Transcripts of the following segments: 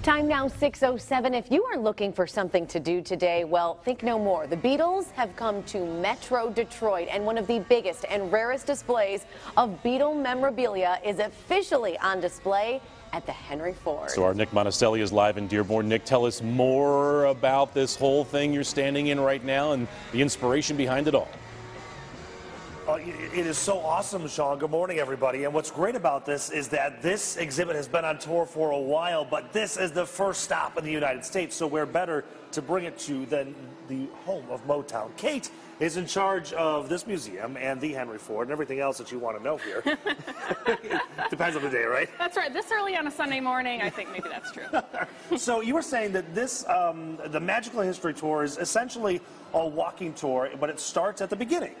Time now 6:07. If you are looking for something to do today, well, think no more. The Beatles have come to Metro Detroit, and one of the biggest and rarest displays of Beatle memorabilia is officially on display at the Henry Ford. So our Nick Monticelli is live in Dearborn. Nick, tell us more about this whole thing you're standing in right now and the inspiration behind it all. It is so awesome, Sean. Good morning, everybody. And what's great about this is that this exhibit has been on tour for a while, but this is the first stop in the United States, so where better to bring it to than the home of Motown. Kate is in charge of this museum and the Henry Ford and everything else that you want to know here. Depends on the day, right? That's right. This early on a Sunday morning, I think maybe that's true. So you were saying that this, the Magical History Tour is essentially a walking tour, but it starts at the beginning.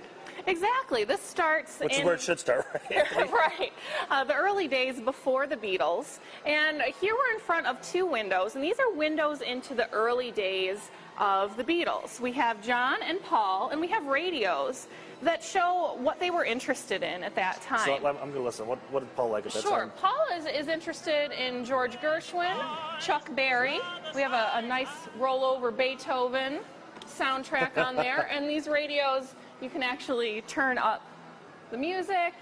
Exactly. This starts Which is where it should start, right? Right. The early days before the Beatles. And here we're in front of two windows, and these are windows into the early days of the Beatles. We have John and Paul, and we have radios that show what they were interested in at that time. So I'm going to listen. What did Paul like at that time? Sure. Paul is interested in George Gershwin, Chuck Berry. We have a nice rollover Beethoven soundtrack on there, and these radios, you can actually turn up the music,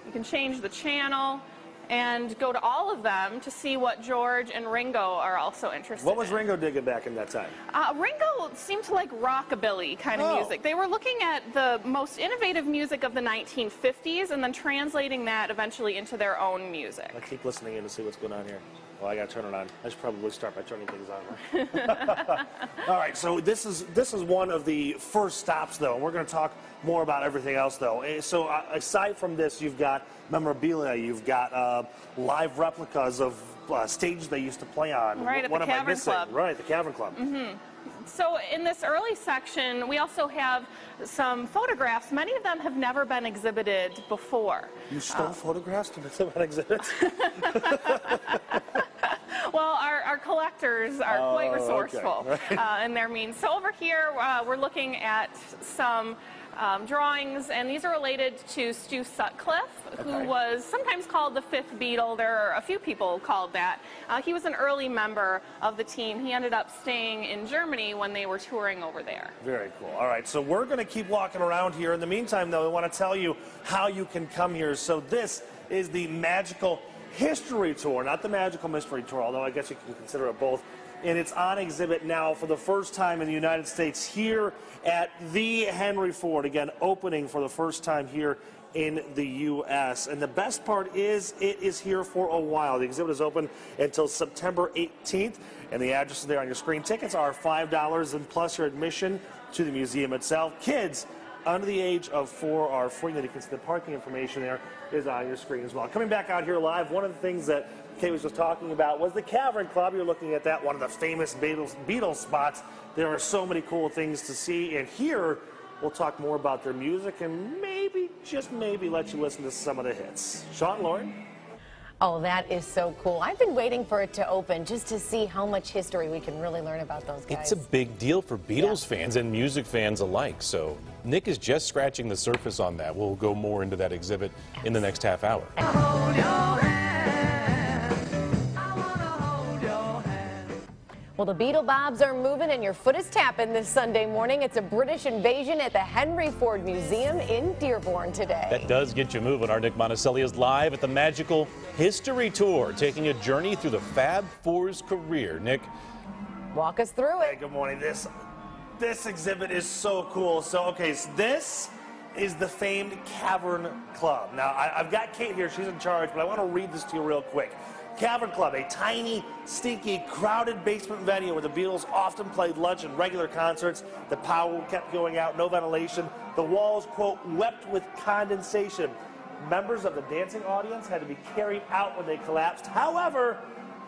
you can change the channel, and go to all of them to see what George and Ringo are also interested in. What was Ringo digging back in that time? Ringo seemed to like rockabilly kind of music. They were looking at the most innovative music of the 1950s and then translating that eventually into their own music. I keep listening in to see what's going on here. Well, I got to turn it on. I should probably start by turning things on. Right? All right, so this is one of the first stops, though. We're going to talk more about everything else, though. So aside from this, you've got memorabilia, you've got live replicas of stages they used to play on. Right, at the Cavern Club. Right, the Cavern Club. Mm-hmm. So in this early section, we also have some photographs. Many of them have never been exhibited before. You stole photographs to put them on exhibits? Well, our collectors are quite resourceful okay. in their means. So over here, we're looking at some drawings, and these are related to Stu Sutcliffe, who was sometimes called the fifth Beatle. There are a few people called that. He was an early member of the team. He ended up staying in Germany when they were touring over there. Very cool. All right, so we're going to keep walking around here. In the meantime, though, I want to tell you how you can come here. So this is the Magical History Tour, not the Magical Mystery Tour, although I guess you can consider it both. And it's on exhibit now for the first time in the United States here at the Henry Ford. Again, opening for the first time here in the U.S. And the best part is it is here for a while. The exhibit is open until September 18th, and the address is there on your screen. Tickets are $5 and plus your admission to the museum itself. Kids under the age of 4 are free. And you can see the parking information there is on your screen as well. Coming back out here live, one of the things that Kate was just talking about was the Cavern Club. You're looking at that, one of the famous Beatles spots. There are so many cool things to see, and here we'll talk more about their music and maybe, just maybe, let you listen to some of the hits. Sean, Lauren? Oh, that is so cool. I've been waiting for it to open just to see how much history we can really learn about those guys. It's a big deal for Beatles fans and music fans alike, so Nick is just scratching the surface on that. We'll go more into that exhibit in the next half hour. Hold your hand. I wanna hold your hand. Well, the Beatle Bobs are moving and your foot is tapping this Sunday morning. It's a British invasion at the Henry Ford Museum in Dearborn today. That does get you moving. Our Nick Monticelli is live at the Magical History Tour, taking a journey through the Fab Four's career. Nick? Walk us through it. Hey, good morning. This exhibit is so cool. So this is the famed Cavern Club. Now, I've got Kate here. She's in charge, but I want to read this to you real quick. Cavern Club, a tiny, stinky, crowded basement venue where the Beatles often played lunch and regular concerts. The power kept going out, no ventilation. The walls, quote, wept with condensation. Members of the dancing audience had to be carried out when they collapsed. However,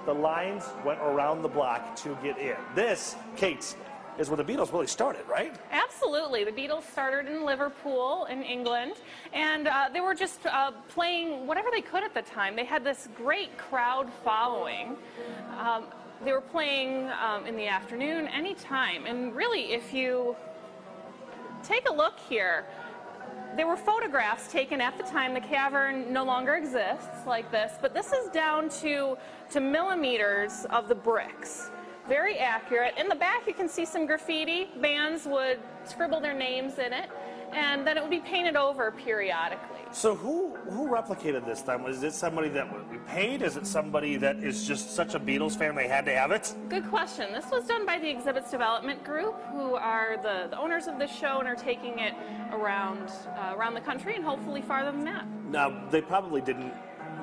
the lines went around the block to get in. This, Kate, is where the Beatles really started, right? Absolutely. The Beatles started in Liverpool in England, and they were just playing whatever they could at the time. They had this great crowd following. They were playing in the afternoon, anytime. And really, if you take a look here, there were photographs taken at the time. The cavern no longer exists like this, but this is down to millimeters of the bricks. Very accurate. In the back you can see some graffiti. Bands would scribble their names in it, and then it would be painted over periodically. So who replicated this then? Was it somebody that we paid? Is it somebody that is just such a Beatles fan they had to have it? Good question. This was done by the Exhibits Development Group, who are the owners of this show and are taking it around the country and hopefully farther than that. Now, they probably didn't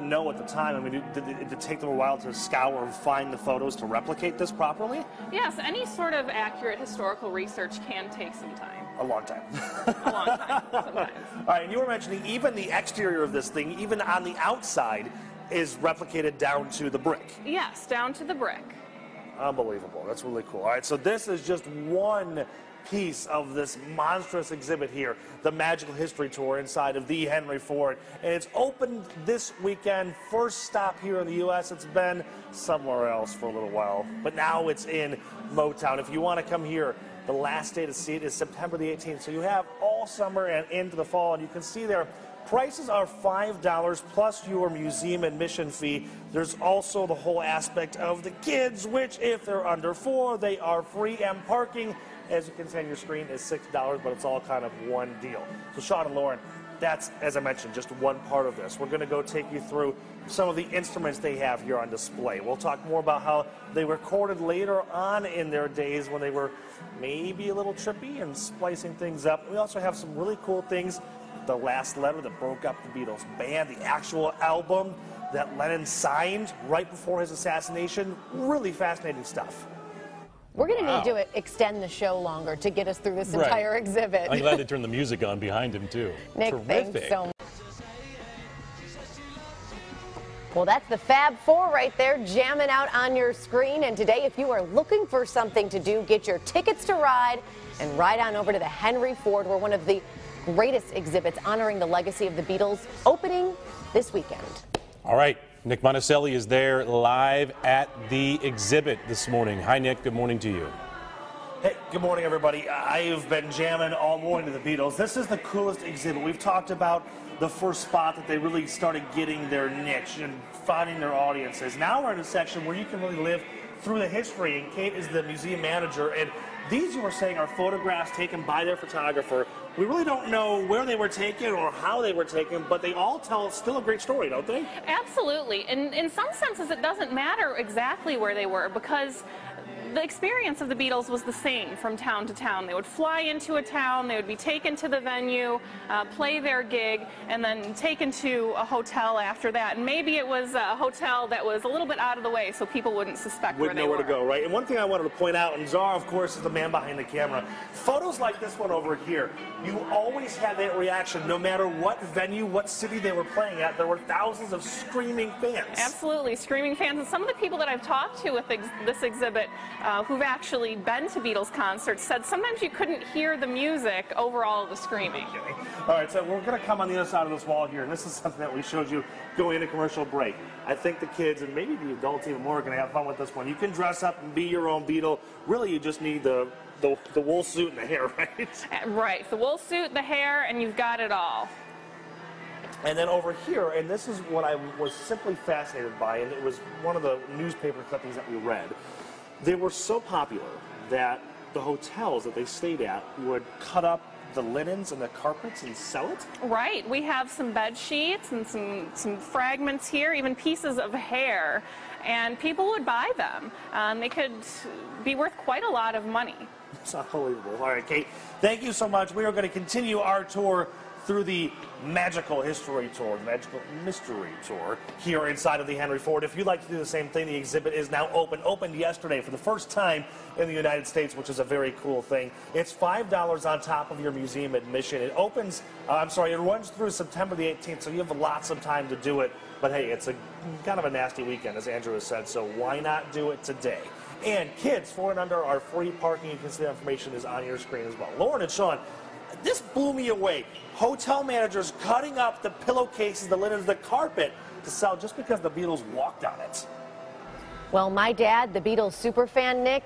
know at the time. I mean, did it take them a while to scour and find the photos to replicate this properly? Yes, any sort of accurate historical research can take some time. A long time. A long time, sometimes. All right, and you were mentioning even the exterior of this thing, even on the outside, is replicated down to the brick. Yes, down to the brick. Unbelievable. That's really cool. All right, so this is just one piece of this monstrous exhibit here, the Magical History Tour inside of the Henry Ford. And it's opened this weekend. First stop here in the U.S. It's been somewhere else for a little while, but now it's in Motown. If you want to come here, the last day to see it is September the 18th. So you have all summer and into the fall, and you can see there prices are $5 plus your museum admission fee. There's also the whole aspect of the kids, which if they're under 4, they are free, and parking, as you can see on your screen, is $6, but it's all kind of one deal. So Sean and Lauren, that's, as I mentioned, just one part of this. We're going to go take you through some of the instruments they have here on display. We'll talk more about how they recorded later on in their days when they were maybe a little trippy and splicing things up. We also have some really cool things. The Last Letter that broke up the Beatles band, the actual album that Lennon signed right before his assassination. Really fascinating stuff. We're going to need to extend the show longer to get us through this entire exhibit. I'm glad they turned the music on behind him, too. Nick, Terrific. thanks so much. Well, that's the Fab Four right there, jamming out on your screen. And today, if you are looking for something to do, get your tickets to ride and ride on over to the Henry Ford, where one of the greatest exhibits honoring the legacy of the Beatles opening this weekend. All right. Nick Monticelli is there live at the exhibit this morning. Hi, Nick. Good morning to you. Hey, good morning, everybody. I've been jamming all morning to the Beatles. This is the coolest exhibit. We've talked about the first spot that they really started getting their niche and finding their audiences. Now we're in a section where you can really live through the history, and Kate is the museum manager, and these, you were saying, are photographs taken by their photographer. We really don't know where they were taken or how they were taken, but they all tell still a great story, don't they? Absolutely. And in some senses, it doesn't matter exactly where they were, because the experience of the Beatles was the same from town to town. They would fly into a town, they would be taken to the venue, play their gig, and then taken to a hotel after that. And maybe it was a hotel that was a little bit out of the way so people wouldn't suspect where they were. Wouldn't know where to go, right? And one thing I wanted to point out, and Zara, of course, is the man behind the camera. Photos like this one over here, you always had that reaction. No matter what venue, what city they were playing at, there were thousands of screaming fans. Absolutely, screaming fans. And some of the people that I've talked to with this exhibit who've actually been to Beatles concerts said sometimes you couldn't hear the music over all of the screaming. Okay. All right, so we're going to come on the other side of this wall here, and this is something that we showed you going into commercial break. I think the kids, and maybe the adults even more, are going to have fun with this one. You can dress up and be your own Beatle. Really, you just need the wool suit and the hair, right? Right, the wool suit, the hair, and you've got it all. And then over here, and this is what I was simply fascinated by, and it was one of the newspaper clippings that we read. They were so popular that the hotels that they stayed at would cut up the linens and the carpets and sell it? Right. We have some bed sheets and some fragments here, even pieces of hair, and people would buy them. They could be worth quite a lot of money. It's unbelievable. All right, Kate, thank you so much. We are going to continue our tour through the Magical History Tour, the Magical Mystery Tour, here inside of the Henry Ford. If you'd like to do the same thing, the exhibit is now open. Opened yesterday for the first time in the United States, which is a very cool thing. It's $5 on top of your museum admission. It opens, it runs through September the 18th, so you have lots of time to do it. But hey, it's a kind of a nasty weekend, as Andrew has said, so why not do it today? And kids 4 and under are free parking. You can see the information is on your screen as well. Lauren and Sean, this blew me away. Hotel managers cutting up the pillowcases, the linens, the carpet to sell just because the Beatles walked on it. Well, my dad, the Beatles superfan, Nick,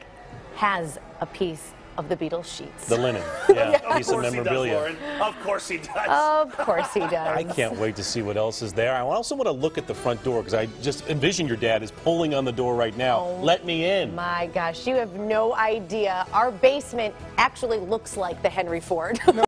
has a piece of the Beatles sheets. The linen. Yeah, piece of Of course he does, memorabilia. Lauren. Of course he does. Of course he does. I can't wait to see what else is there. I also want to look at the front door because I just envision your dad is pulling on the door right now. Oh, Let me in. My gosh, you have no idea. Our basement actually looks like the Henry Ford.